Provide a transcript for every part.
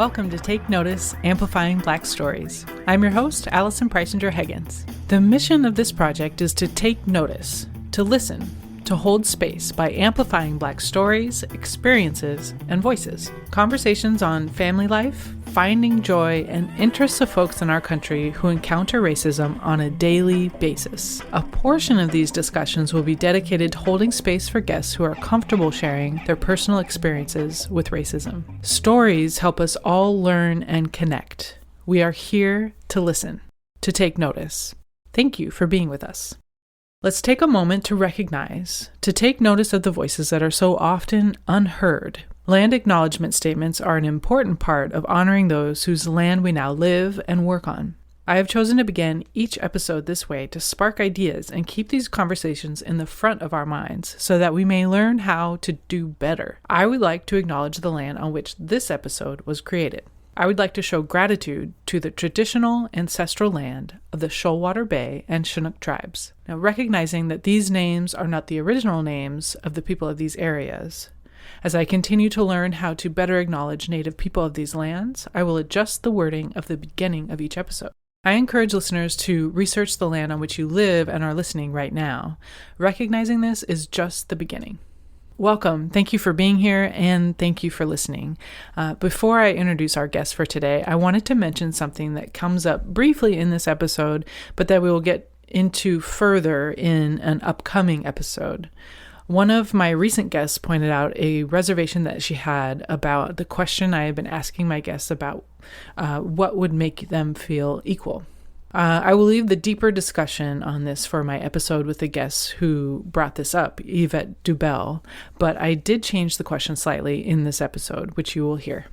welcome to Take Notice, Amplifying Black Stories. I'm your host, Allison Preisinger-Higgins. The mission of this project is to take notice, to listen, to hold space by amplifying Black stories, experiences, and voices. Conversations on family life, finding joy, and interests of folks in our country who encounter racism on a daily basis. A portion of these discussions will be dedicated to holding space for guests who are comfortable sharing their personal experiences with racism. Stories help us all learn and connect. We are here to listen, to take notice. Thank you for being with us. Let's take a moment to recognize, to take notice of the voices that are so often unheard. Land acknowledgement statements are an important part of honoring those whose land we now live and work on. I have chosen to begin each episode this way to spark ideas and keep these conversations in the front of our minds so that we may learn how to do better. I would like to acknowledge the land on which this episode was created. I would like to show gratitude to the traditional ancestral land of the Shoalwater Bay and Chinook tribes. Now, recognizing that these names are not the original names of the people of these areas, as I continue to learn how to better acknowledge Native people of these lands, I will adjust the wording of the beginning of each episode. I encourage listeners to research the land on which you live and are listening right now. Recognizing this is just the beginning. Welcome. Thank you for being here, and thank you for listening. Before I introduce our guest for today, I wanted to mention something that comes up briefly in this episode, but that we will get into further in an upcoming episode. One of my recent guests pointed out a reservation that she had about the question I have been asking my guests about what would make them feel equal. I will leave the deeper discussion on this for my episode with the guests who brought this up, Yvette Dubell, but I did change the question slightly in this episode, which you will hear.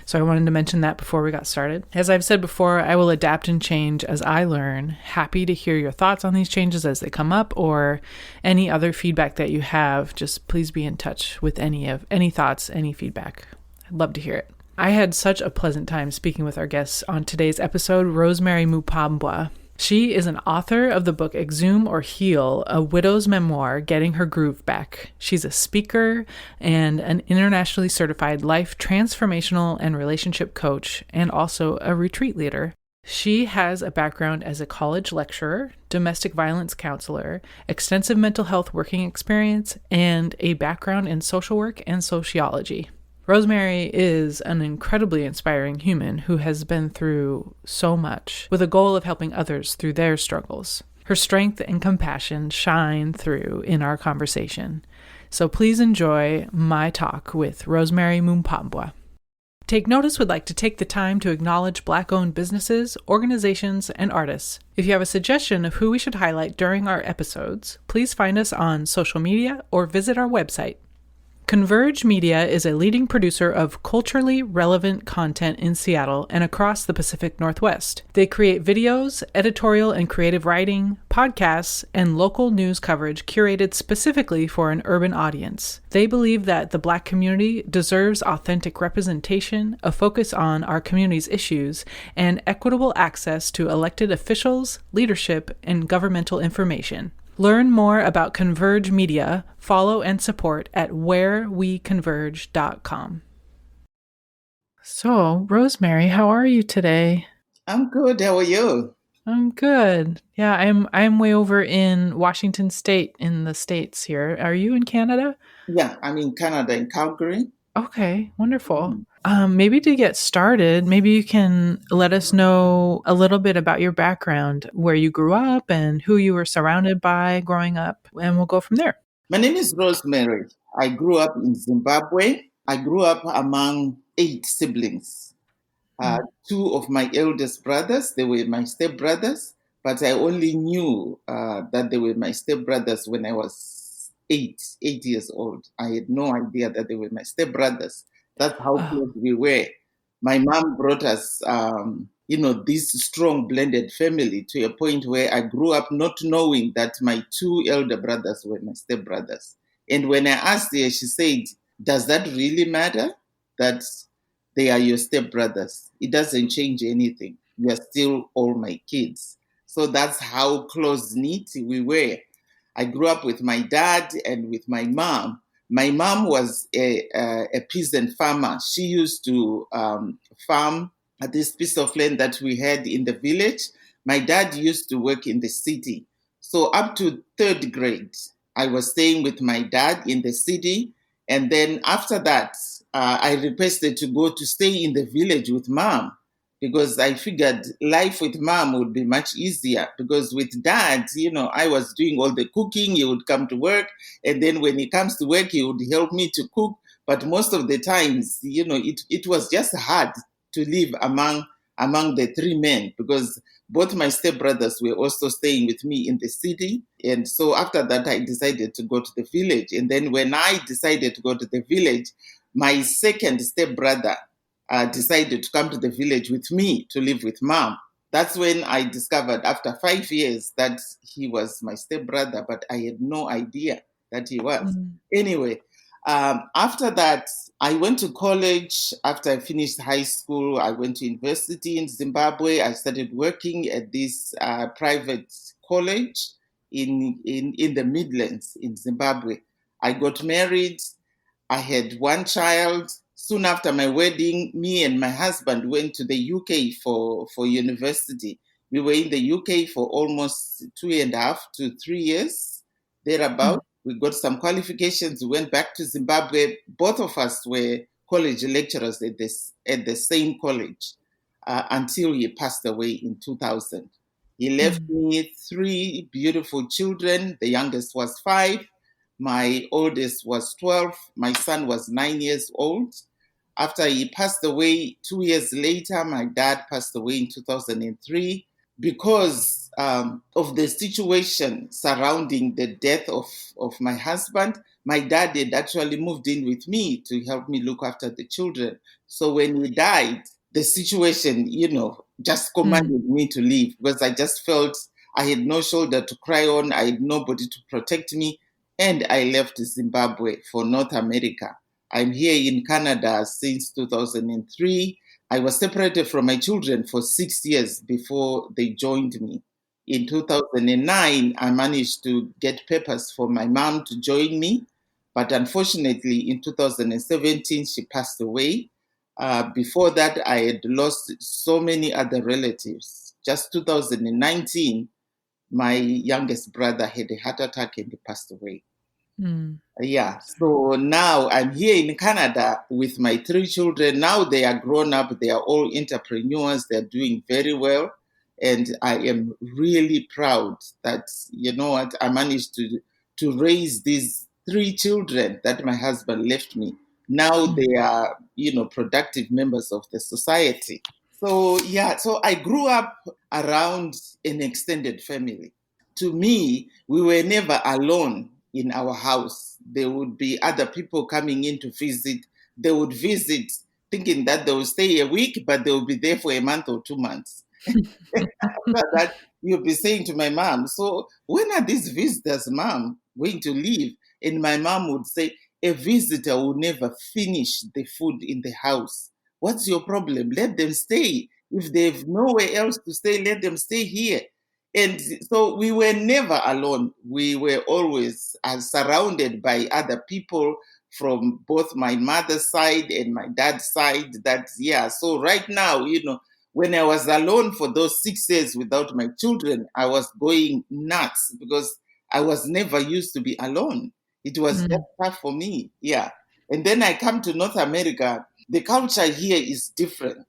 So I wanted to mention that before we got started. As I've said before, I will adapt and change as I learn. Happy to hear your thoughts on these changes as they come up, or any other feedback that you have. Just please be in touch with any thoughts, any feedback. I'd love to hear it. I had such a pleasant time speaking with our guests on today's episode, Rosemary Mupambwa. She is an author of the book Exhume or Heal, a widow's memoir, Getting Her Groove Back. She's a speaker and an internationally certified life transformational and relationship coach, and also a retreat leader. She has a background as a college lecturer, domestic violence counselor, extensive mental health working experience, and a background in social work and sociology. Rosemary is an incredibly inspiring human who has been through so much with a goal of helping others through their struggles. Her strength and compassion shine through in our conversation. So please enjoy my talk with Rosemary Mupambwa. Take Notice would like to take the time to acknowledge Black-owned businesses, organizations, and artists. If you have a suggestion of who we should highlight during our episodes, please find us on social media or visit our website. Converge Media is a leading producer of culturally relevant content in Seattle and across the Pacific Northwest. They create videos, editorial and creative writing, podcasts, and local news coverage curated specifically for an urban audience. They believe that the Black community deserves authentic representation, a focus on our community's issues, and equitable access to elected officials, leadership, and governmental information. Learn more about Converge Media, follow and support at whereweconverge.com. So, Rosemary, how are you today? I'm good. How are you? I'm good. Yeah, I'm way over in Washington State in the States here. Are you in Canada? Yeah, I'm in Canada, in Calgary. Okay, wonderful. Maybe to get started, maybe you can let us know a little bit about your background, where you grew up and who you were surrounded by growing up, and we'll go from there. My name is Rosemary. I grew up in Zimbabwe. I grew up among 8 siblings. 2 of my eldest brothers, they were my stepbrothers, but I only knew that they were my stepbrothers when I was 8 years old. I had no idea that they were my stepbrothers. That's how close we were. My mom brought us, this strong blended family to a point where I grew up not knowing that my 2 elder brothers were my stepbrothers. And when I asked her, she said, "Does that really matter that they are your stepbrothers? It doesn't change anything. You are still all my kids." So that's how close-knit we were. I grew up with my dad and with my mom. My mom was a peasant farmer. She used to farm at this piece of land that we had in the village. My dad used to work in the city. So up to third grade, I was staying with my dad in the city. And then after that, I requested to go to stay in the village with mom because I figured life with mom would be much easier. Because with dad, I was doing all the cooking. He would come to work. And then when he comes to work, he would help me to cook. But most of the times, it was just hard to live among the three men because both my stepbrothers were also staying with me in the city. And so after that, I decided to go to the village. And then when I decided to go to the village, my second stepbrother decided to come to the village with me to live with mom. That's when I discovered after 5 years that he was my stepbrother, but I had no idea that he was. Anyway, after that, I went to college. After I finished high school, I went to university in Zimbabwe. I started working at this private college in the Midlands in Zimbabwe. I got married. I had one child. Soon after my wedding, me and my husband went to the UK for university. We were in the UK for almost 2.5 to 3 years, thereabout. We got some qualifications. We went back to Zimbabwe. Both of us were college lecturers at the same college until he passed away in 2000. He left me 3 beautiful children. The youngest was 5. My oldest was 12. My son was 9 years old. After he passed away, 2 years later, my dad passed away in 2003. Because of the situation surrounding the death of my husband, my dad had actually moved in with me to help me look after the children. So when he died, the situation, just commanded me to leave because I just felt I had no shoulder to cry on. I had nobody to protect me. And I left Zimbabwe for North America. I'm here in Canada since 2003. I was separated from my children for 6 years before they joined me. In 2009, I managed to get papers for my mom to join me. But unfortunately, in 2017, she passed away. Before that, I had lost so many other relatives. Just 2019, my youngest brother had a heart attack and he passed away. Yeah, so now I'm here in Canada with my 3 children. Now they are grown up. They are all entrepreneurs. They're doing very well. And I am really proud that, I managed to raise these 3 children that my husband left me. Now they are, productive members of the society. So, so I grew up around an extended family. To me, we were never alone in our house. There would be other people coming in to visit. They would visit thinking that they will stay a week, but they will be there for a month or 2 months. After that, you'll be saying to my mom, so when are these visitors, mom, going to leave? And my mom would say, a visitor will never finish the food in the house. What's your problem? Let them stay. If they've nowhere else to stay, let them stay here. And so we were never alone. We were always surrounded by other people from both my mother's side and my dad's side. So right now, when I was alone for those 6 years without my children, I was going nuts because I was never used to be alone. It was just tough for me. Yeah. And then I come to North America. The culture here is different.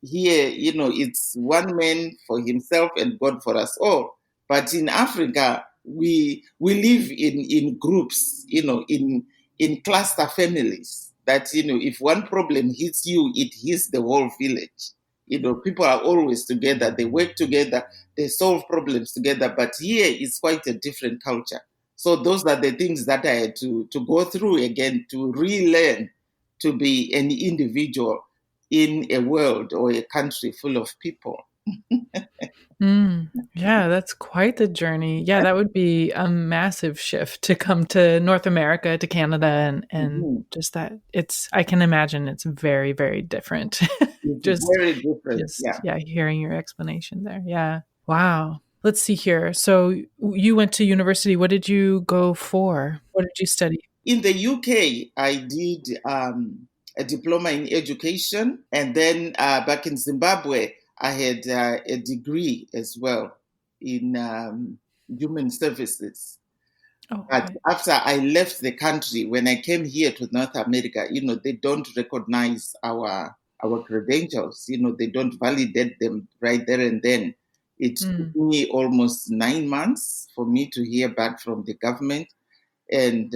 Here, it's one man for himself and God for us all. But in Africa, we live in groups, in cluster families. That, if one problem hits you, it hits the whole village. People are always together. They work together. They solve problems together. But here it's quite a different culture. So those are the things that I had to go through again to relearn to be an individual in a world or a country full of people. Yeah, that's quite the journey. Yeah, that would be a massive shift to come to North America, to Canada, and just that I can imagine it's very, very different. It's very different. Hearing your explanation there. Yeah. Wow. Let's see here. So you went to university. What did you go for? What did you study? In the UK, I did a diploma in education. And then back in Zimbabwe, I had a degree as well in human services. Oh, But okay. after I left the country, when I came here to North America, they don't recognize our credentials. They don't validate them right there and then. It took me almost 9 months for me to hear back from the government, and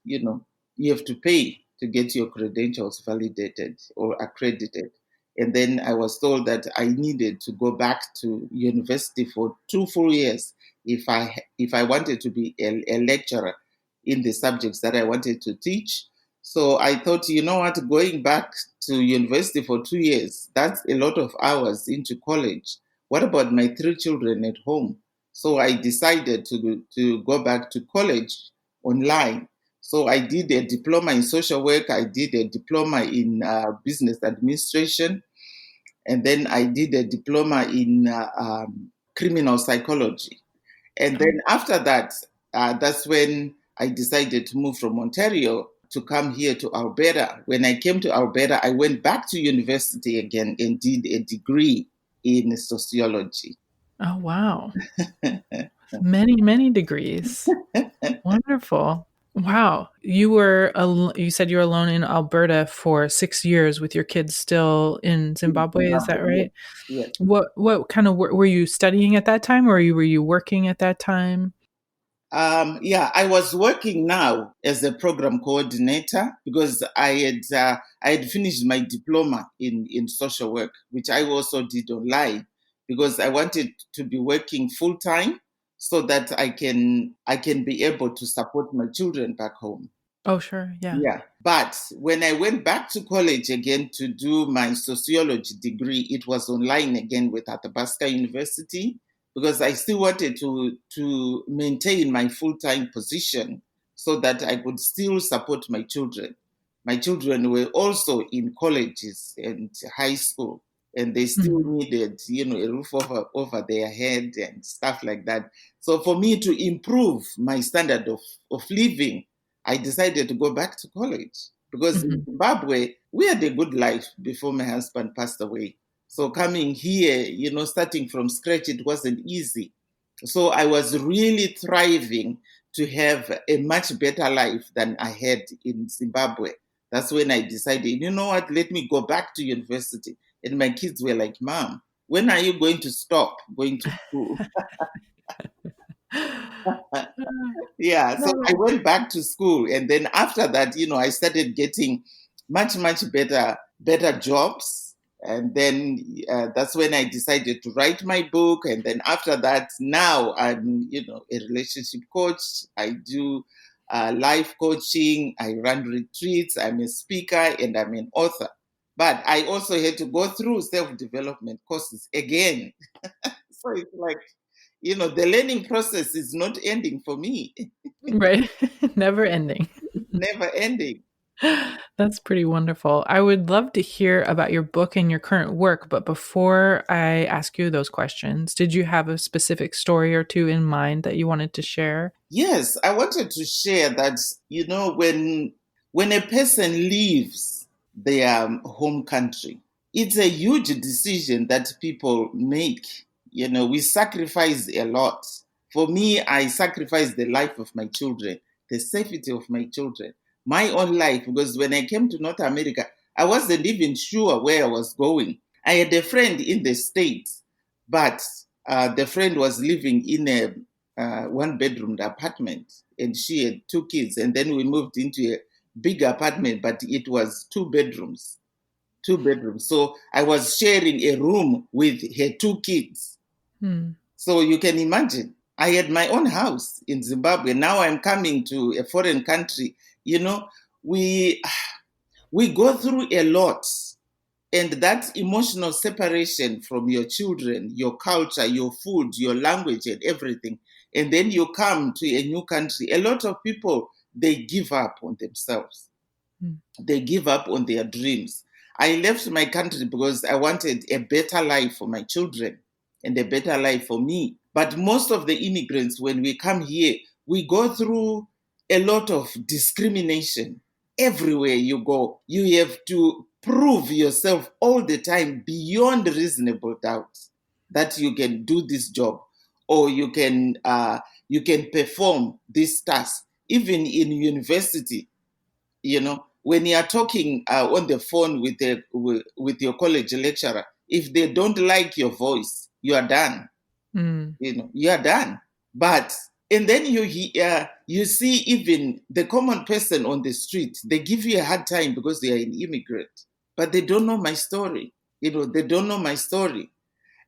you have to pay to get your credentials validated or accredited. And then I was told that I needed to go back to university for 2 full years if I wanted to be a lecturer in the subjects that I wanted to teach. So I thought, you know what, going back to university for 2 years, that's a lot of hours into college. What about my 3 children at home? So I decided to go back to college online. So I did a diploma in social work. I did a diploma in business administration. And then I did a diploma in criminal psychology. And then after that, that's when I decided to move from Ontario to come here to Alberta. When I came to Alberta, I went back to university again and did a degree in sociology. Oh, wow. Many, many degrees. Wonderful. Wow. You said you were alone in Alberta for 6 years with your kids still in Zimbabwe, is that right? Yes. What kind of work were you studying at that time, or were you working at that time? I was working now as a program coordinator because I had finished my diploma in social work, which I also did online because I wanted to be working full time so that I can be able to support my children back home. Oh, sure. Yeah. Yeah. But when I went back to college again to do my sociology degree, it was online again with Athabasca University because I still wanted to maintain my full-time position so that I could still support my children. My children were also in colleges and high school, and they still needed, a roof over their head and stuff like that. So for me to improve my standard of living, I decided to go back to college because in Zimbabwe, we had a good life before my husband passed away. So coming here, starting from scratch, it wasn't easy. So I was really thriving to have a much better life than I had in Zimbabwe. That's when I decided, you know what, let me go back to university. And my kids were like, Mom, when are you going to stop going to school? Yeah, so I No. went back to school, and then after that, I started getting much, much better jobs. And then that's when I decided to write my book. And then after that, now I'm, a relationship coach. I do life coaching. I run retreats. I'm a speaker and I'm an author. But I also had to go through self-development courses again. So it's like, the learning process is not ending for me. Right. Never ending. Never ending. That's pretty wonderful. I would love to hear about your book and your current work, but before I ask you those questions, did you have a specific story or two in mind that you wanted to share? Yes, I wanted to share that, when a person leaves their home country, it's a huge decision that people make. We sacrifice a lot. For me, I sacrificed the life of my children, the safety of my children, my own life, because when I came to North America, I wasn't even sure where I was going. I had a friend in the States, but the friend was living in a one-bedroom apartment, and she had 2 kids. And then we moved into a big apartment, but it was 2 bedrooms. 2 bedrooms. So I was sharing a room with her 2 kids. So you can imagine, I had my own house in Zimbabwe. Now I'm coming to a foreign country. We we go through a lot. And that emotional separation from your children, your culture, your food, your language, and everything. And then you come to a new country. A lot of people, they give up on themselves. They give up on their dreams. I left my country because I wanted a better life for my children and a better life for me. But most of the immigrants, when we come here, we go through a lot of discrimination everywhere you go. You have to prove yourself all the time beyond reasonable doubt that you can do this job, or you can perform this task. Even in university, when you are talking on the phone with your college lecturer, if they don't like your voice, you are done. You are done. But and then you see even the common person on the street, they give you a hard time because they are an immigrant, but they don't know my story. They don't know my story.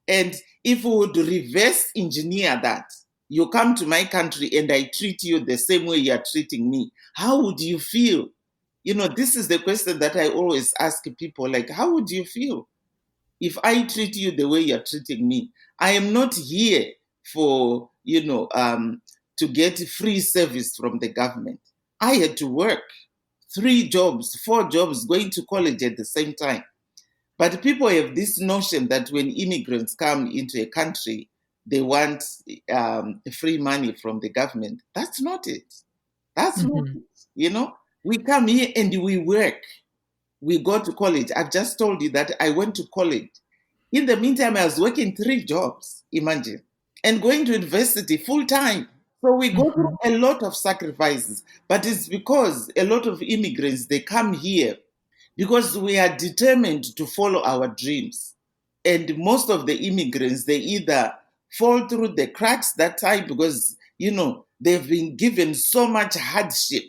And if we would reverse engineer that, you come to my country and I treat you the same way you are treating me, how would you feel? This is the question that I always ask people, like, how would you feel if I treat you the way you're treating me? I am not here for, to get free service from the government. I had to work 3 jobs, 4 jobs, going to college at the same time. But people have this notion that when immigrants come into a country, they want free money from the government. That's not it. That's not it. We come here and we work. We go to college. I've just told you that I went to college. In the meantime, I was working 3 jobs, imagine, and going to university full time. So we go through a lot of sacrifices, but it's because a lot of immigrants, they come here because we are determined to follow our dreams. And most of the immigrants, they either fall through the cracks that time because, they've been given so much hardship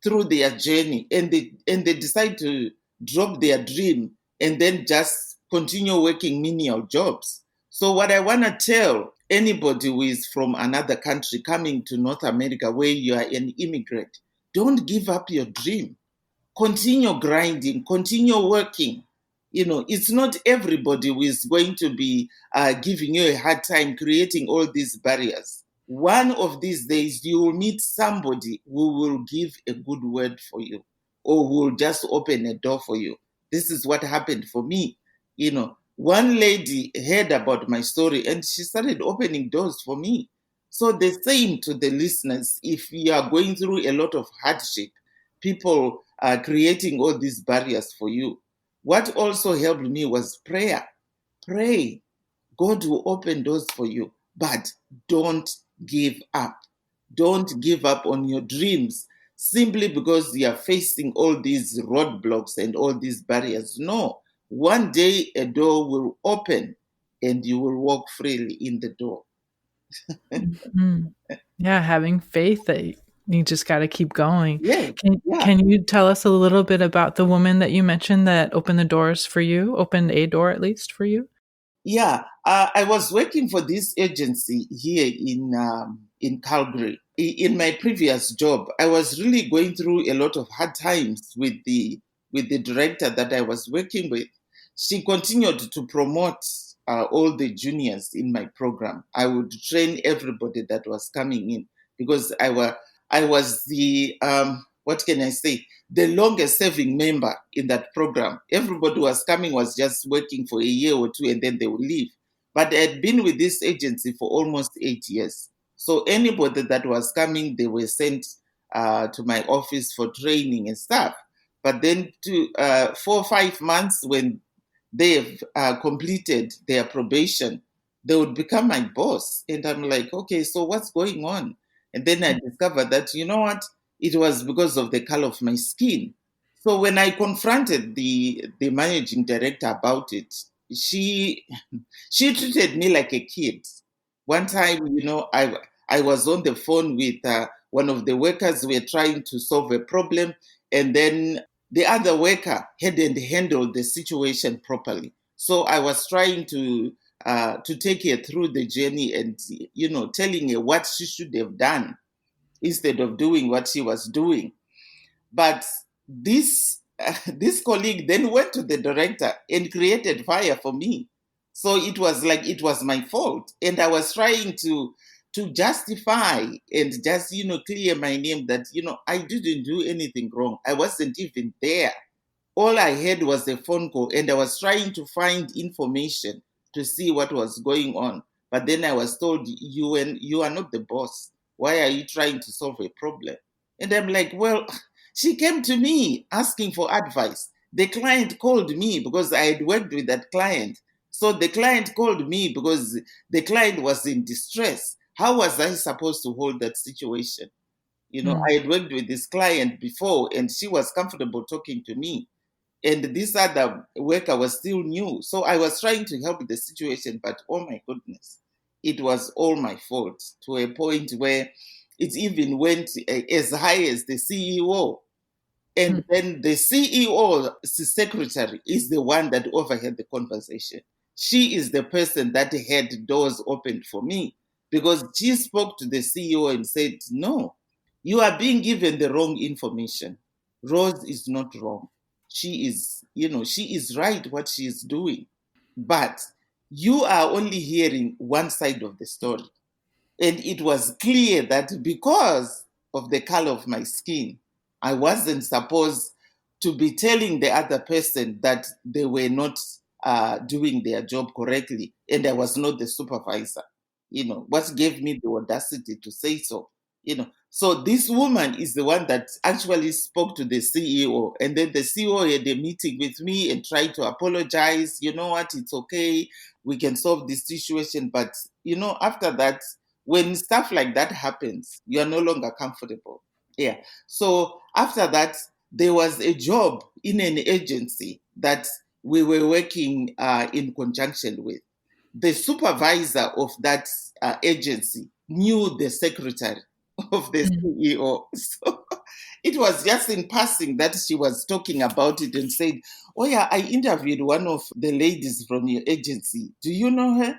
through their journey, and they decide to drop their dream and then just continue working menial jobs. So what I want to tell anybody who is from another country coming to North America where you are an immigrant, don't give up your dream. Continue grinding, continue working. It's not everybody who is going to be giving you a hard time, creating all these barriers. One of these days, you will meet somebody who will give a good word for you, or who will just open a door for you. This is what happened for me. One lady heard about my story and she started opening doors for me. So the same to the listeners, if you are going through a lot of hardship, people are creating all these barriers for you. What also helped me was prayer. Pray. God will open doors for you, but don't give up. Don't give up on your dreams simply because you are facing all these roadblocks and all these barriers. No, one day a door will open and you will walk freely in the door. Yeah, having faith that you just got to keep going. Yes, yeah. Can you tell us a little bit about the woman that you mentioned that opened the doors for you, opened a door at least for you? Yeah, I was working for this agency here in Calgary. In my previous job, I was really going through a lot of hard times with the director that I was working with. She continued to promote all the juniors in my program. I would train everybody that was coming in because I was the what can I say, the longest serving member in that program. Everybody who was coming was just working for a year or two and then they would leave. But I had been with this agency for almost 8 years. So anybody that was coming, they were sent to my office for training and stuff. But then to 4 or 5 months, when they have completed their probation, they would become my boss. And I'm like, okay, so what's going on? And then I discovered that, you know what? It was because of the color of my skin. So when I confronted the managing director about it, she treated me like a kid. One time, I was on the phone with one of the workers. We were trying to solve a problem, and then the other worker hadn't handled the situation properly. So I was trying to take her through the journey and, telling her what she should have done instead of doing what she was doing. But this this colleague then went to the director and created fire for me. So it was like it was my fault, and I was trying to justify and just clear my name that I didn't do anything wrong. I wasn't even there. All I had was a phone call, and I was trying to find information to see what was going on. But then I was told, you are not the boss. Why are you trying to solve a problem? And I'm like, well, she came to me asking for advice. The client called me because I had worked with that client. So the client called me because the client was in distress. How was I supposed to hold that situation? Mm. I had worked with this client before and she was comfortable talking to me. And this other worker was still new. So I was trying to help the situation, but oh my goodness, it was all my fault to a point where it even went as high as the CEO. And Mm. then the CEO's secretary is the one that overheard the conversation. She is the person that had doors opened for me because she spoke to the CEO and said, no, you are being given the wrong information. Rose is not wrong. She is right what she is doing. But you are only hearing one side of the story. And it was clear that because of the color of my skin, I wasn't supposed to be telling the other person that they were not doing their job correctly. And I was not the supervisor. What gave me the audacity to say so? So this woman is the one that actually spoke to the CEO. And then the CEO had a meeting with me and tried to apologize. You know what? It's okay. We can solve this situation. But, after that, when stuff like that happens, you are no longer comfortable. Yeah. So after that, there was a job in an agency that we were working in conjunction with. The supervisor of that agency knew the secretary of the Mm. CEO. So it was just in passing that she was talking about it and said, oh, yeah, I interviewed one of the ladies from your agency. Do you know her?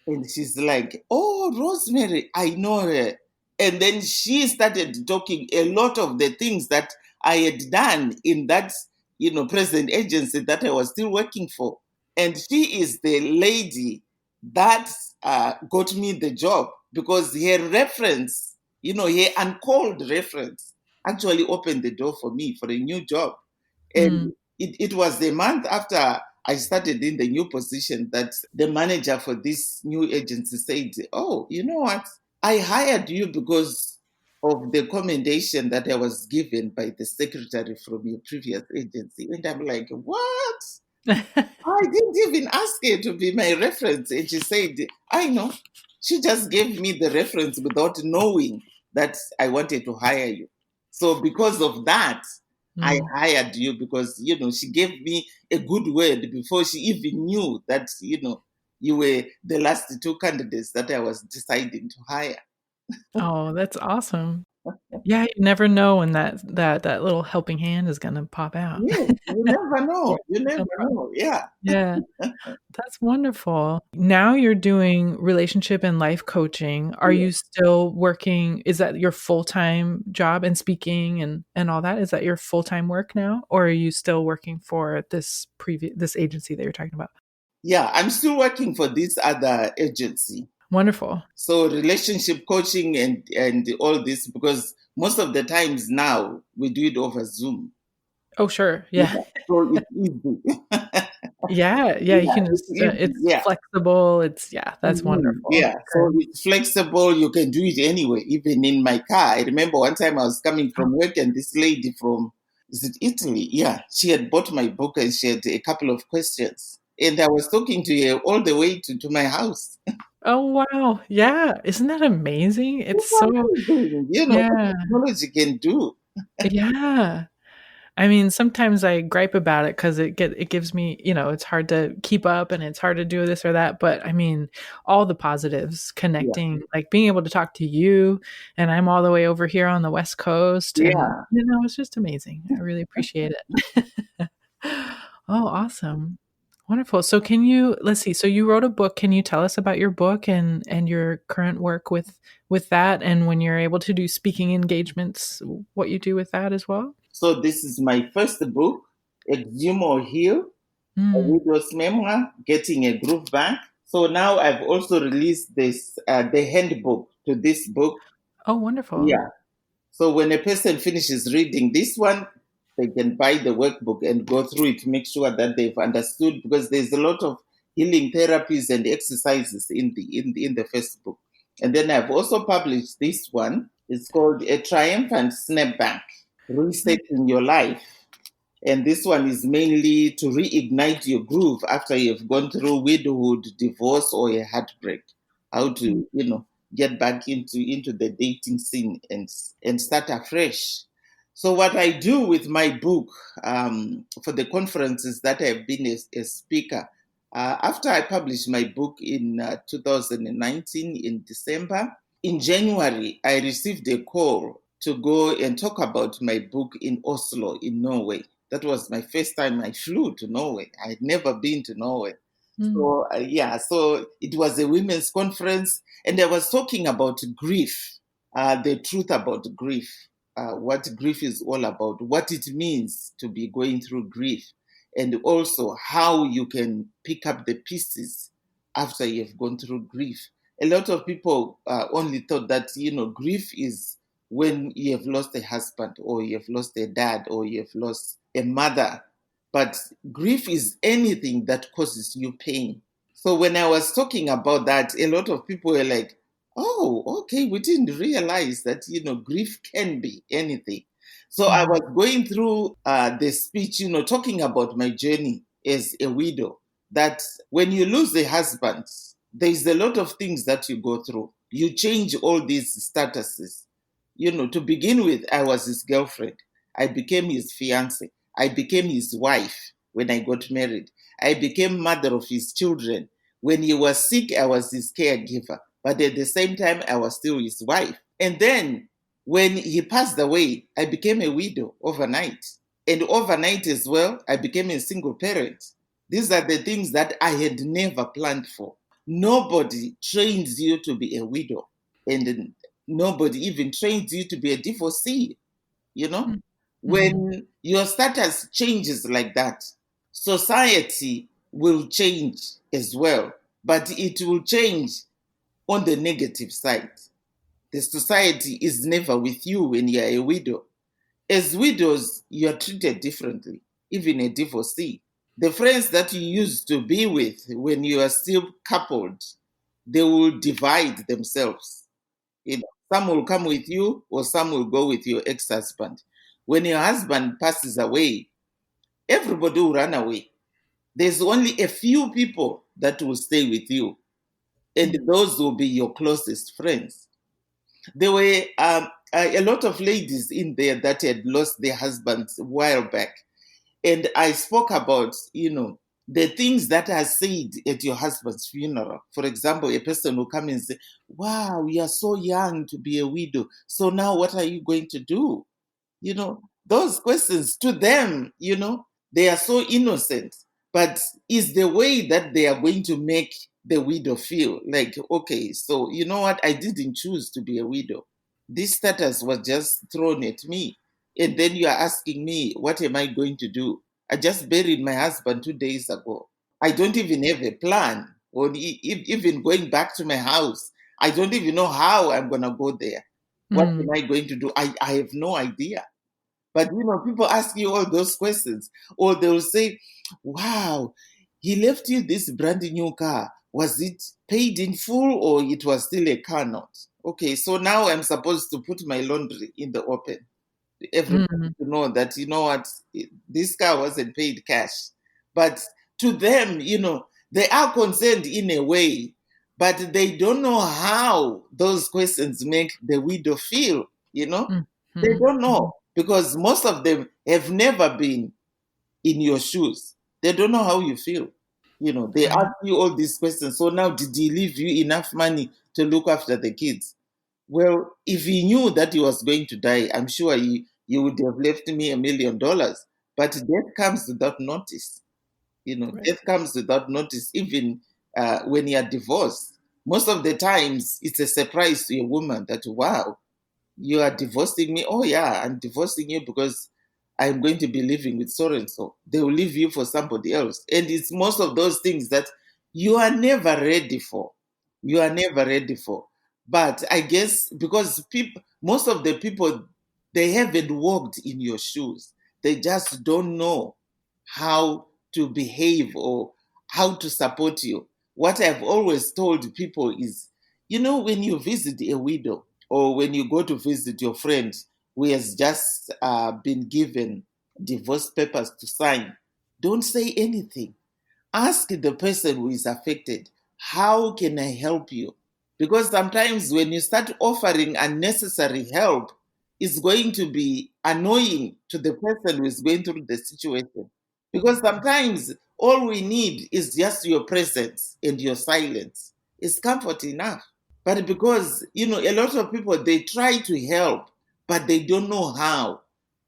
And she's like, oh, Rosemary, I know her. And then she started talking a lot of the things that I had done in that, present agency that I was still working for. And she is the lady that got me the job because her reference, her uncalled reference actually opened the door for me for a new job. Mm. And it was a month after I started in the new position that the manager for this new agency said, oh, you know what? I hired you because of the commendation that I was given by the secretary from your previous agency. And I'm like, what? I didn't even ask her to be my reference. And she said, I know. She just gave me the reference without knowing that I wanted to hire you. So because of that, I Mm. hired you because, she gave me a good word before she even knew that, you were the last two candidates that I was deciding to hire. Oh, that's awesome. Yeah, you never know when that little helping hand is gonna pop out. Yes, you never Where know. You it's never come from. know. Yeah. Yeah, that's wonderful. Now you're doing relationship and life coaching. Are Yeah. you still working is that your full-time job and speaking and all that? Is that your full-time work now, or are you still working for this agency that you're talking about? Yeah, I'm still working for this other agency. Wonderful. So relationship coaching and all this, because most of the times now we do it over Zoom. Oh, sure. Yeah. Yeah. So it's easy. Yeah, yeah, you Yeah, can it's just, easy. it's Yeah. flexible, yeah, that's wonderful. Yeah. So Good. it's flexible. You can do it anyway, even in my car. I remember one time I was coming Oh from work and this lady from, is it Italy? Yeah. She had bought my book and she had a couple of questions. And I was talking to her all the way to my house. oh, wow. Yeah, isn't that amazing? It's It's so amazing, what yeah, technology can do. yeah. I mean, sometimes I gripe about it because it gives me it's hard to keep up and it's hard to do this or that, but, I mean, all the positives, Yeah. connecting, like, being able to talk to you, and I'm all the way over here on the West Coast, and, Yeah. it's just amazing. I really appreciate it. Oh, awesome. Wonderful. So can you let's see, so you wrote a book. Can you tell us about your book and your current work with that, and when you're able to do speaking engagements, what you do with that as well? So this is my first book, Exhume or Heal, a Mm. widow's memoir, Getting a Groove Back. So now I've also released this, the handbook to this book. Oh, wonderful. Yeah. So when a person finishes reading this one, they can buy the workbook and go through it to make sure that they've understood, because there's a lot of healing therapies and exercises in the first book. And then I've also published this one. It's called A Triumphant Snapback, Resetting Your Life. And this one is mainly to reignite your groove after you've gone through widowhood, divorce, or a heartbreak. How to, get back into the dating scene and start afresh. So what I do with my book for the conferences that I've been a speaker, after I published my book in 2019 in December, in January, I received a call to go and talk about my book in Oslo, in Norway. That was my first time I flew to Norway. I had never been to Norway. So, so it was a women's conference, and I was talking about grief, the truth about grief, what grief is all about, what it means to be going through grief, and also how you can pick up the pieces after you've gone through grief. A lot of people only thought that, grief is when you have lost a husband, or you have lost a dad, or you have lost a mother. But grief is anything that causes you pain. So when I was talking about that, a lot of people were like, oh, okay, we didn't realize that, grief can be anything. So I was going through the speech, talking about my journey as a widow, that when you lose a husband, there's a lot of things that you go through. You change all these statuses. To begin with, I was his girlfriend. I became his fiance. I became his wife when I got married. I became mother of his children. When he was sick, I was his caregiver. But at the same time, I was still his wife. And then when he passed away, I became a widow overnight. And overnight as well, I became a single parent. These are the things that I had never planned for. Nobody trains you to be a widow. And nobody even trains you to be a divorcee, When your status changes like that, society will change as well, but it will change on the negative side. The society is never with you when you are a widow. As widows, you are treated differently, even a divorcee. The friends that you used to be with when you are still coupled, they will divide themselves. Some will come with you, or some will go with your ex-husband. When your husband passes away, everybody will run away. There's only a few people that will stay with you, and those will be your closest friends. There were a lot of ladies in there that had lost their husbands a while back. And I spoke about, the things that are said at your husband's funeral. For example, a person will come and say, wow, you are so young to be a widow. So now what are you going to do? Those questions to them, they are so innocent. But is the way that they are going to make the widow feel like, okay, so you know what? I didn't choose to be a widow. This status was just thrown at me. And then you are asking me, what am I going to do? I just buried my husband 2 days ago. I don't even have a plan, or even going back to my house. I don't even know how I'm going to go there. What am I going to do? I have no idea. But, people ask you all those questions, or they'll say, wow, he left you this brand new car. Was it paid in full, or it was still a car note? Okay, so now I'm supposed to put my laundry in the open. Everybody to know that, what, this car wasn't paid cash. But to them, they are concerned in a way, but they don't know how those questions make the widow feel, They don't know, because most of them have never been in your shoes. They don't know how you feel. They ask you all these questions. So now, did he leave you enough money to look after the kids? Well, if he knew that he was going to die, I'm sure he would have left me $1 million. But death comes without notice. Right. Death comes without notice, even when you are divorced. Most of the times, it's a surprise to a woman that, wow, you are divorcing me. Oh, yeah, I'm divorcing you because I'm going to be living with so and so. They will leave you for somebody else. And it's most of those things that you are never ready for. You are never ready for. But I guess because most of the people, they haven't walked in your shoes. They just don't know how to behave or how to support you. What I've always told people is, when you visit a widow, or when you go to visit your friend who has just been given divorce papers to sign, don't say anything. Ask the person who is affected, how can I help you? Because sometimes when you start offering unnecessary help, it's going to be annoying to the person who is going through the situation. Because sometimes all we need is just your presence and your silence. It's comfort enough. But because, a lot of people, they try to help, but they don't know how.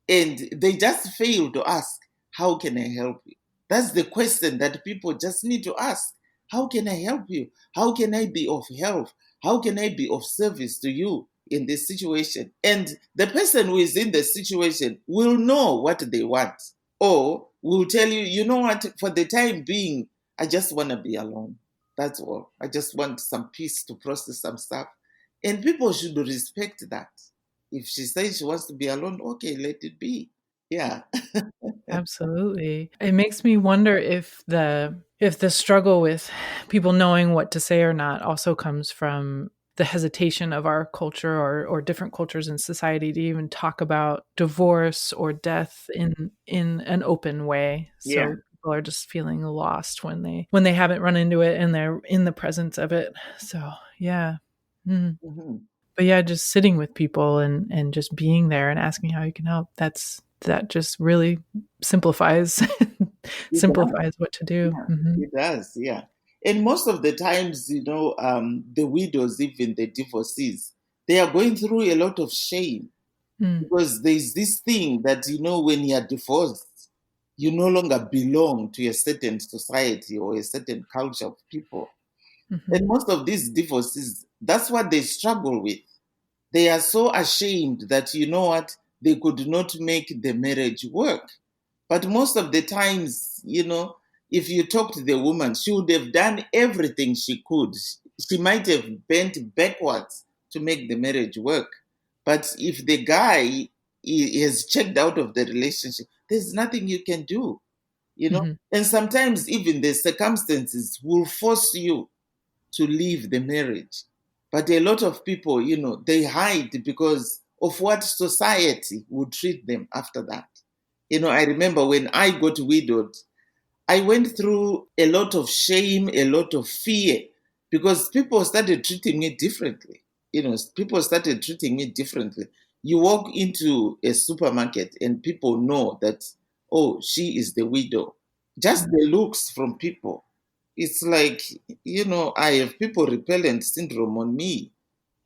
And they just fail to ask, how can I help you? That's the question that people just need to ask. How can I help you? How can I be of help? How can I be of service to you in this situation? And the person who is in the situation will know what they want, or will tell you, you know what, for the time being, I just want to be alone. That's all. I just want some peace to process some stuff. And people should respect that. If she says she wants to be alone, okay, let it be. Yeah. Absolutely. It makes me wonder if the struggle with people knowing what to say or not also comes from the hesitation of our culture or different cultures in society to even talk about divorce or death in an open way. Yeah. So people are just feeling lost when they haven't run into it and they're in the presence of it. So yeah. Mm. Mm-hmm. But yeah, just sitting with people and just being there and asking how you can help. That just really simplifies It does. simplifies what to do. Yeah, Mhm. it does. Yeah. And most of the times, the widows, even the divorcees, they are going through a lot of shame Mm. because there's this thing that, when you are divorced, you no longer belong to a certain society or a certain culture of people. And Mhm. most of these divorcees, that's what they struggle with. They are so ashamed that, you know what, they could not make the marriage work. But most of the times, if you talk to the woman, she would have done everything she could. She might have bent backwards to make the marriage work. But if the guy has checked out of the relationship, there's nothing you can do. Mhm. And sometimes even the circumstances will force you to leave the marriage. But a lot of people, they hide because of what society would treat them after that. I remember when I got widowed, I went through a lot of shame, a lot of fear, because people started treating me differently. People started treating me differently. You walk into a supermarket and people know that, oh, she is the widow. Just Mm. the looks from people. It's like, I have people repellent syndrome on me.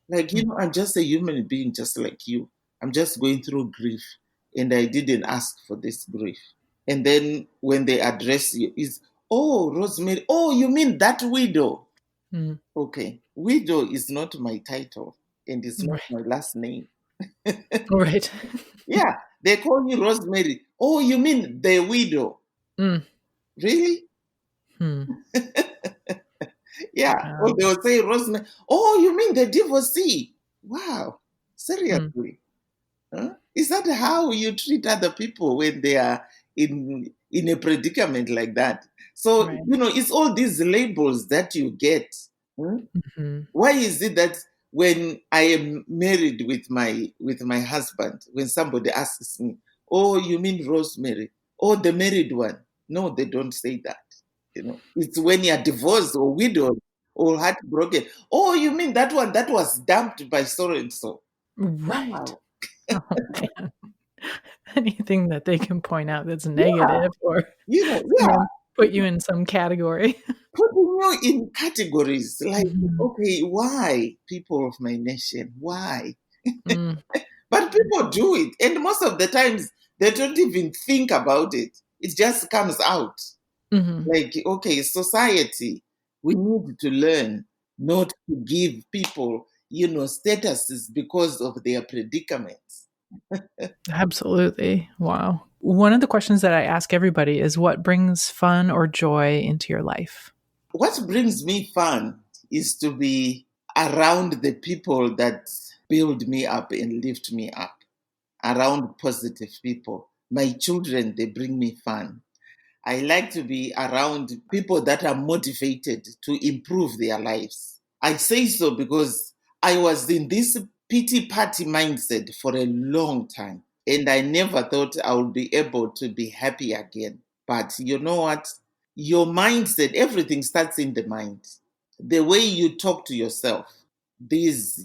Like, Mm. I'm just a human being just like you. I'm just going through grief and I didn't ask for this grief. And then when they address you, is, oh, Rosemary, oh, you mean that widow? Mm. Okay, widow is not my title and it's not Right. my last name. Right. Yeah, they call you Rosemary. Oh, you mean the widow? Mm. Really? Hmm. Yeah. Or Wow. they will say Rosemary. Oh, you mean the divorcee? Wow. Mm. Seriously? Huh? Is that how you treat other people when they are in a predicament like that? So, Right. it's all these labels that you get. Hmm? Mhm. Why is it that when I am married with my husband, when somebody asks me, "Oh, you mean Rosemary? Oh, the married one?" No, they don't say that. It's when you're divorced or widowed or heartbroken. Oh, you mean that one that was dumped by so and so? Right. Wow. Oh, man. Anything that they can point out that's Yeah. negative or, Yeah. put you in some category. Putting you in categories like, Mhm. okay, why people of my nation? Why? Mm. But people do it. And most of the times, they don't even think about it. It just comes out. Mhm. Like, okay, society, we need to learn not to give people, statuses because of their predicaments. Absolutely. Wow. One of the questions that I ask everybody is what brings fun or joy into your life? What brings me fun is to be around the people that build me up and lift me up, around positive people. My children, they bring me fun. I like to be around people that are motivated to improve their lives. I say so because I was in this pity party mindset for a long time. And I never thought I would be able to be happy again. But you know what? Your mindset, everything starts in the mind. The way you talk to yourself, these,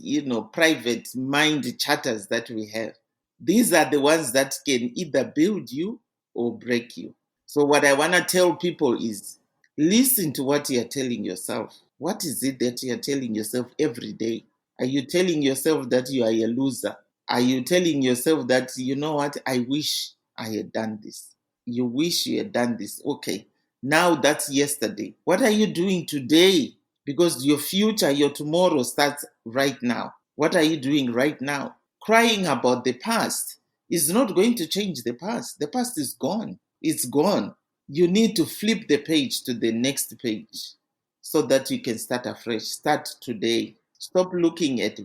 private mind chatters that we have, these are the ones that can either build you or break you. So what I want to tell people is listen to what you're telling yourself. What is it that you're telling yourself every day? Are you telling yourself that you are a loser? Are you telling yourself that, you know what, I wish I had done this? You wish you had done this. Okay, now that's yesterday. What are you doing today? Because your future, your tomorrow starts right now. What are you doing right now? Crying about the past is not going to change the past. The past is gone. It's gone. You need to flip the page to the next page so that you can start afresh. Start today. Stop looking at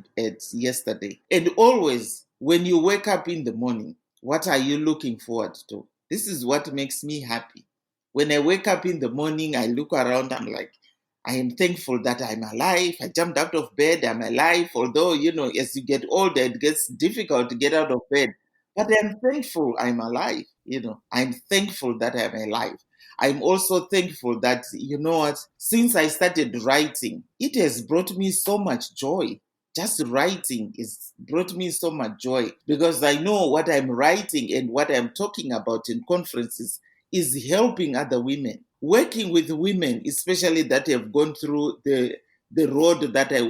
yesterday. And always, when you wake up in the morning, what are you looking forward to? This is what makes me happy. When I wake up in the morning, I look around, I'm like, I am thankful that I'm alive. I jumped out of bed, I'm alive. Although, as you get older, it gets difficult to get out of bed. But I'm thankful I'm alive. I'm thankful that I'm alive. I'm also thankful that, since I started writing, it has brought me so much joy. Just writing has brought me so much joy because I know what I'm writing and what I'm talking about in conferences is helping other women. Working with women, especially that have gone through the road that I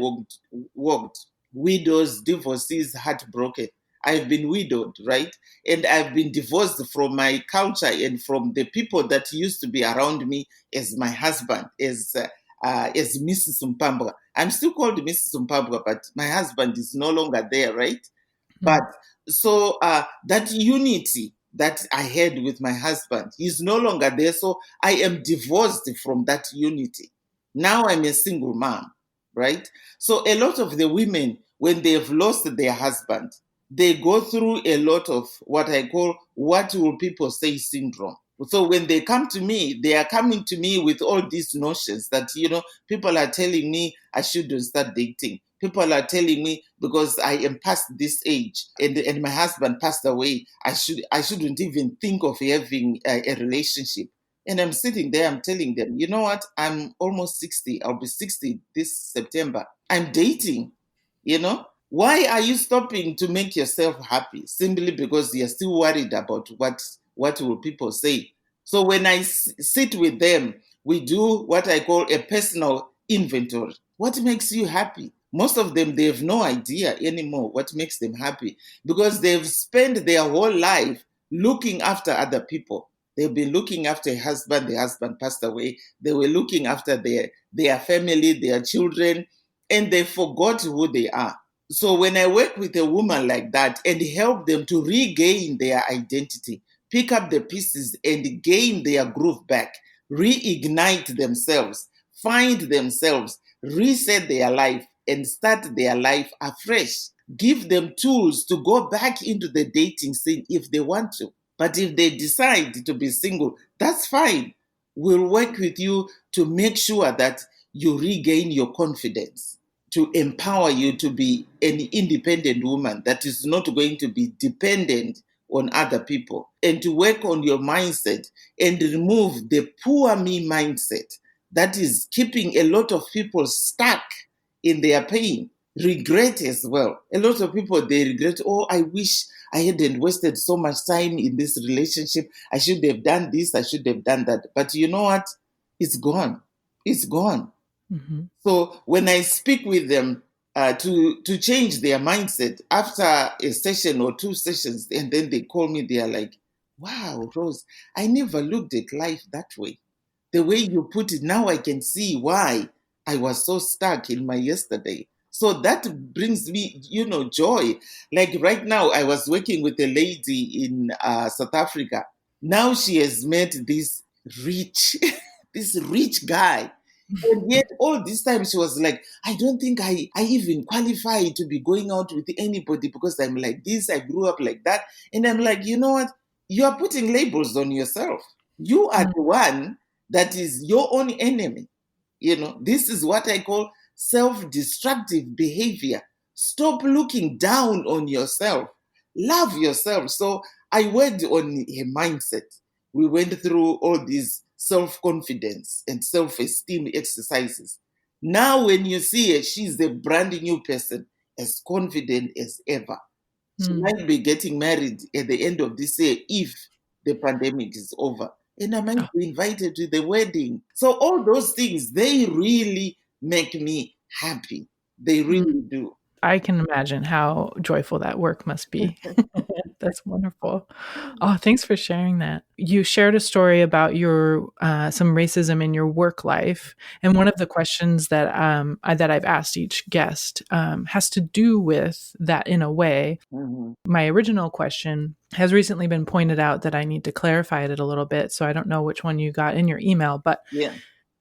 walked. Widows, divorcees, heartbroken. I've been widowed, right? And I've been divorced from my culture and from the people that used to be around me as my husband, as Mrs. Mupambwa. I'm still called Mrs. Mupambwa, but my husband is no longer there, right? Mm-hmm. But so that unity that I had with my husband, he's no longer there. So I am divorced from that unity. Now I'm a single mom, right? So a lot of the women, when they've lost their husband, they go through a lot of what I call what will people say syndrome. So when they come to me, they are coming to me with all these notions that, people are telling me I shouldn't start dating. People are telling me because I am past this age and my husband passed away, I shouldn't even think of having a relationship. And I'm sitting there, I'm telling them, you know what? I'm almost 60. I'll be 60 this September. I'm dating, Why are you stopping to make yourself happy? Simply because you're still worried about what will people say. So when I sit with them, we do what I call a personal inventory. What makes you happy? Most of them, they have no idea anymore what makes them happy because they've spent their whole life looking after other people. They've been looking after a husband, the husband passed away. They were looking after their family, their children, and they forgot who they are. So when I work with a woman like that and help them to regain their identity, pick up the pieces and gain their groove back, reignite themselves, find themselves, reset their life, and start their life afresh. Give them tools to go back into the dating scene if they want to. But if they decide to be single, that's fine. We'll work with you to make sure that you regain your confidence, to empower you to be an independent woman that is not going to be dependent on other people, and to work on your mindset and remove the poor me mindset that is keeping a lot of people stuck in their pain. Regret as well. A lot of people, they regret, I wish I hadn't wasted so much time in this relationship. I should have done this, I should have done that. But you know what? It's gone. It's gone. Mm-hmm. So when I speak with them to change their mindset after a session or two sessions, and then they call me, they are like, wow, Rose, I never looked at life that way. The way you put it, now I can see why I was so stuck in my yesterday. So that brings me, joy. Like right now, I was working with a lady in South Africa. Now she has met this rich, this rich guy. And yet all this time she was like, I don't think I even qualify to be going out with anybody because I'm like this, I grew up like that. And I'm like, you know what? You are putting labels on yourself. You are the one that is your own enemy. This is what I call self-destructive behavior. Stop looking down on yourself. Love yourself. So I worked on her mindset. We went through all these self-confidence and self-esteem exercises. Now, when you see her, she's a brand new person, as confident as ever. She might be getting married at the end of this year if the pandemic is over. And I might be invited to the wedding. So all those things, they really make me happy. They really do. I can imagine how joyful that work must be. That's wonderful. Oh, thanks for sharing that. You shared a story about your some racism in your work life, and one of the questions that that I've asked each guest has to do with that in a way. Mm-hmm. My original question has recently been pointed out that I need to clarify it a little bit, so I don't know which one you got in your email, but Yeah.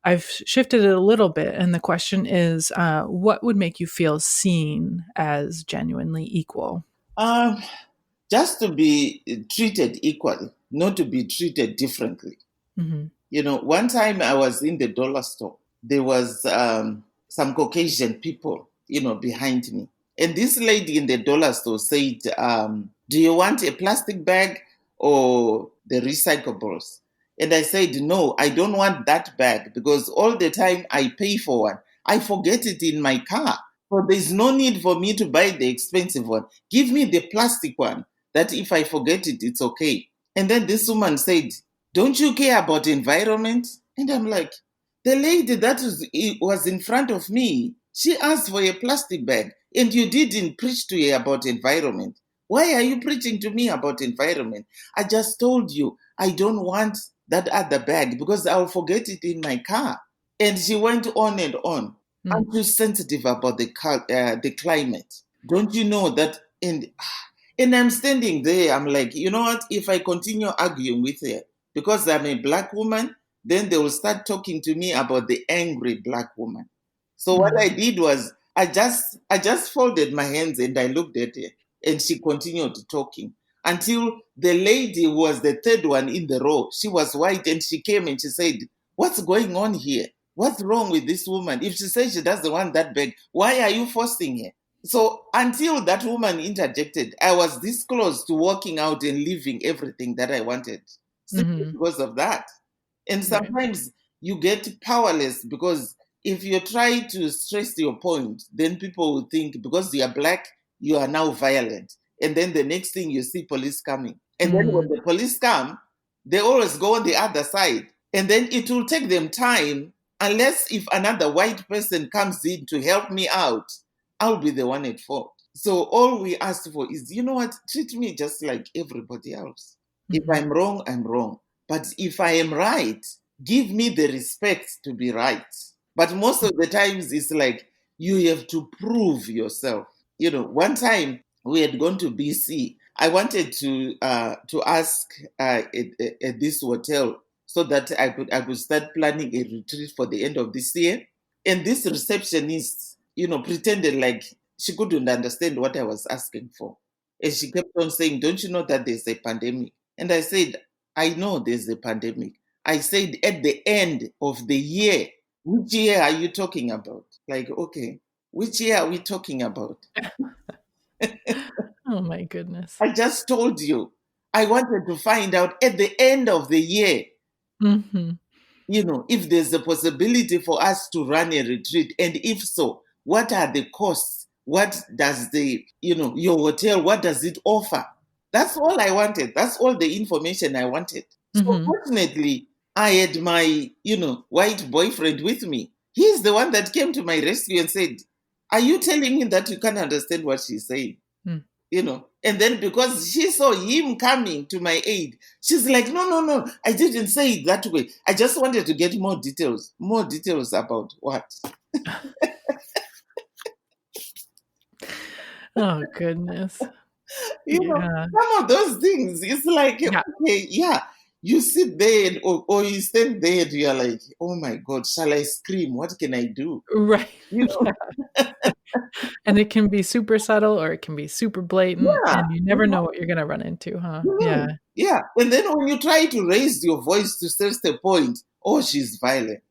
I've shifted it a little bit, and the question is, what would make you feel seen as genuinely equal? Just to be treated equally, not to be treated differently. Mm-hmm. You know, one time I was in the dollar store. There was some Caucasian people, behind me. And this lady in the dollar store said, do you want a plastic bag or the recyclables? And I said, no, I don't want that bag because all the time I pay for one, I forget it in my car. So there's no need for me to buy the expensive one. Give me the plastic one that if I forget it, it's okay. And then this woman said, don't you care about environment? And I'm like, the lady that was in front of me, she asked for a plastic bag and you didn't preach to her about environment. Why are you preaching to me about environment? I just told you I don't want that other bag because I'll forget it in my car. And she went on and on. I'm too sensitive about the climate. Don't you know that? And I'm standing there. I'm like, you know what? If I continue arguing with her, because I'm a black woman, then they will start talking to me about the angry black woman. So what I did was I just folded my hands and I looked at her and she continued talking until the lady who was the third one in the row, she was white and she came and she said, what's going on here? What's wrong with this woman? If she says she doesn't want that bag, why are you forcing her? So until that woman interjected, I was this close to walking out and leaving everything that I wanted simply because of that. And sometimes you get powerless because if you try to stress your point, then people will think because you are black, you are now violent. And then the next thing you see police coming. And then when the police come, they always go on the other side. And then it will take them time, unless if another white person comes in to help me out, I'll be the one at fault. So all we ask for is, you know what, treat me just like everybody else. If I'm wrong, I'm wrong. But if I am right, give me the respect to be right. But most of the times it's like you have to prove yourself. One time we had gone to BC. I wanted to ask at this hotel so that I could start planning a retreat for the end of this year. And this receptionist, pretended like she couldn't understand what I was asking for. And she kept on saying, don't you know that there's a pandemic? And I said, I know there's a pandemic. I said, at the end of the year, which year are you talking about? Like, okay, which year are we talking about? Oh my goodness. I just told you. I wanted to find out at the end of the year, if there's a possibility for us to run a retreat. And if so, what are the costs? What does your hotel, what does it offer? That's all I wanted. That's all the information I wanted. So fortunately, I had my, white boyfriend with me. He's the one that came to my rescue and said, are you telling me that you can't understand what she's saying? And then because she saw him coming to my aid, she's like, no, I didn't say it that way. I just wanted to get more details about what. Oh, goodness. Some of those things, it's like, okay, you sit there or you stand there and you're like, oh my God, shall I scream? What can I do? Right. And it can be super subtle or it can be super blatant, and you never know what you're going to run into, huh? Yeah. Yeah. And then when you try to raise your voice to stress the point, oh, she's violent.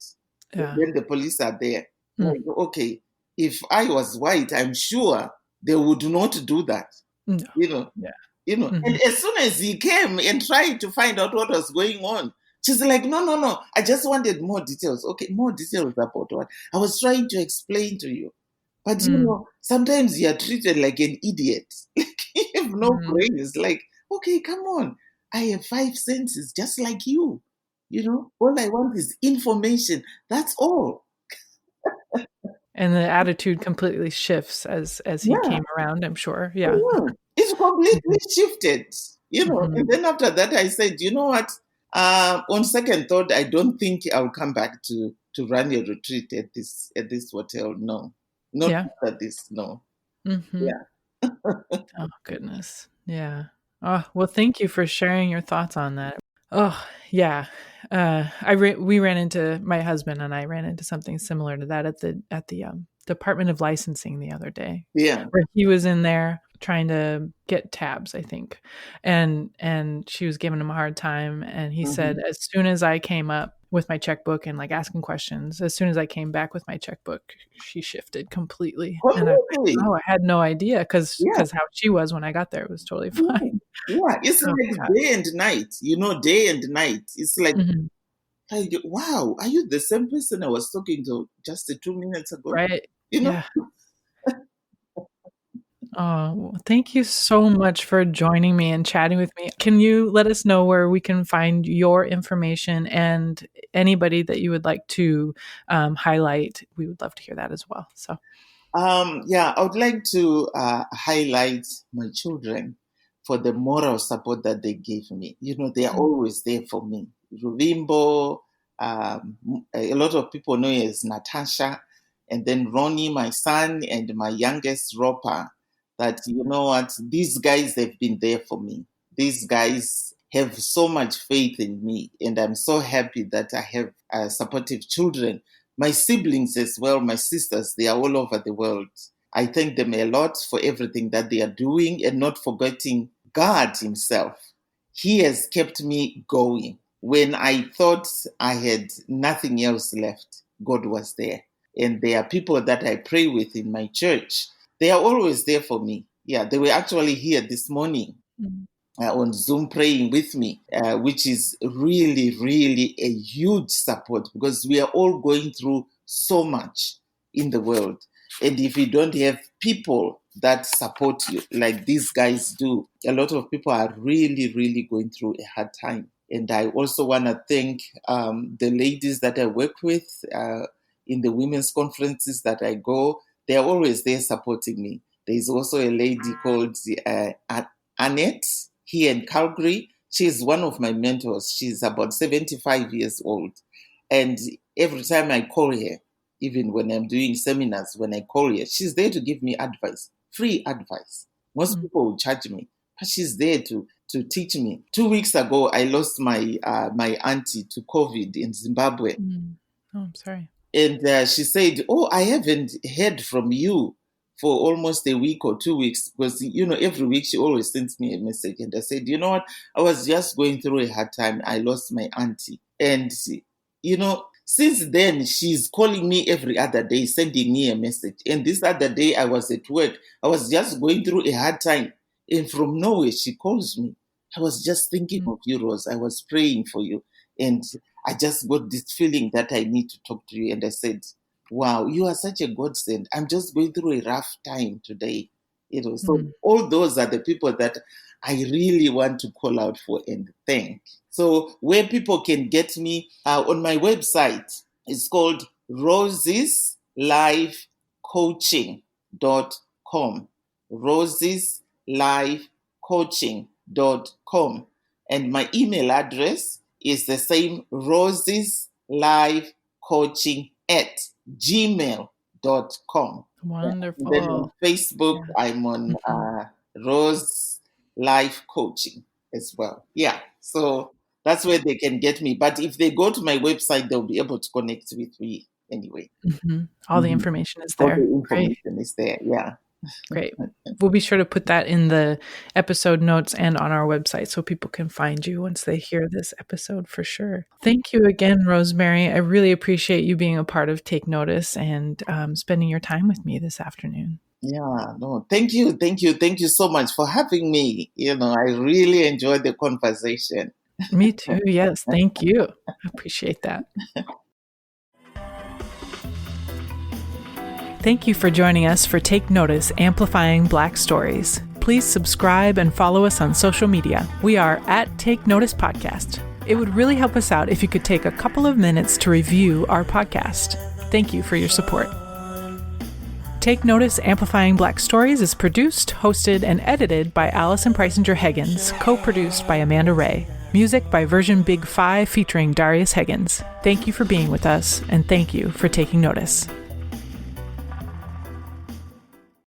Yeah. Then the police are there. Like, okay, if I was white, I'm sure they would not do that. No. You know, Yeah. And as soon as he came and tried to find out what was going on, she's like, no, I just wanted more details. Okay, more details about what? I was trying to explain to you. But, sometimes you're treated like an idiot. Like, you have no brain. It's like, okay, come on. I have 5 senses just like you. All I want is information. That's all. And the attitude completely shifts as he came around, I'm sure. Yeah. It's completely shifted, And then after that, I said, you know what? On second thought, I don't think I'll come back to run a retreat at this hotel. No, not after this. No. Yeah. Oh, goodness. Yeah. Oh, well, thank you for sharing your thoughts on that. Oh, yeah. We ran into, my husband and I ran into something similar to that at the Department of Licensing the other day. Yeah. Where he was in there trying to get tabs, I think. And she was giving him a hard time. And he said, as soon as I came up with my checkbook and like asking questions, as soon as I came back with my checkbook, she shifted completely. And I was like, oh, I had no idea because how she was when I got there was totally fine. Yeah, it's like day and night, day and night. It's like, wow, are you the same person I was talking to just 2 minutes ago? Right. Yeah. Oh, well, thank you so much for joining me and chatting with me. Can you let us know where we can find your information and anybody that you would like to highlight? We would love to hear that as well. So, I would like to highlight my children for the moral support that they gave me. They are always there for me. Ruvimbo, a lot of people know her as Natasha, and then Ronnie, my son, and my youngest, Ropa. That, you know what, these guys have been there for me. These guys have so much faith in me, and I'm so happy that I have supportive children. My siblings as well, my sisters, they are all over the world. I thank them a lot for everything that they are doing, and not forgetting God himself. He has kept me going. When I thought I had nothing else left, God was there. And there are people that I pray with in my church. They are always there for me. Yeah, they were actually here this morning on Zoom praying with me, which is really, really a huge support because we are all going through so much in the world. And if you don't have people that support you like these guys do, a lot of people are really, really going through a hard time. And I also want to thank the ladies that I work with in the women's conferences that I go. They're always there supporting me. There's also a lady called Annette here in Calgary. She's one of my mentors. She's about 75 years old. And every time I call her, even when I'm doing seminars, when I call her, she's there to give me advice, free advice. Most people will charge me, but she's there to teach me. 2 weeks ago, I lost my auntie to COVID in Zimbabwe. Oh, I'm sorry. And she said, oh, I haven't heard from you for almost a week or 2 weeks because, every week she always sends me a message. And I said, you know what? I was just going through a hard time. I lost my auntie. And, since then, she's calling me every other day, sending me a message. And this other day, I was at work. I was just going through a hard time. And from nowhere, she calls me. I was just thinking of you, Rose. I was praying for you. And I just got this feeling that I need to talk to you. And I said, wow, you are such a godsend. I'm just going through a rough time today. So all those are the people that I really want to call out for and thank. So where people can get me on my website, it's called rosieslifecoaching.com. rosieslifecoaching.com. And my email address is the same, rosieslifecoaching@gmail.com. Wonderful. And then on Facebook, I'm on Rose Life Coaching as well. Yeah, so that's where they can get me. But if they go to my website, they'll be able to connect with me anyway. All the information is there. All the information is there, yeah. Great. We'll be sure to put that in the episode notes and on our website so people can find you once they hear this episode for sure. Thank you again, Rosemary. I really appreciate you being a part of Take Notice and spending your time with me this afternoon. Yeah, no, thank you. Thank you so much for having me. I really enjoyed the conversation. Me too. Yes. Thank you. I appreciate that. Thank you for joining us for Take Notice Amplifying Black Stories. Please subscribe and follow us on social media. We are at Take Notice Podcast. It would really help us out if you could take a couple of minutes to review our podcast. Thank you for your support. Take Notice Amplifying Black Stories is produced, hosted, and edited by Allison Preisinger Higgins, co-produced by Amanda Ray. Music by Version Big 5 featuring Darius Higgins. Thank you for being with us, and thank you for taking notice.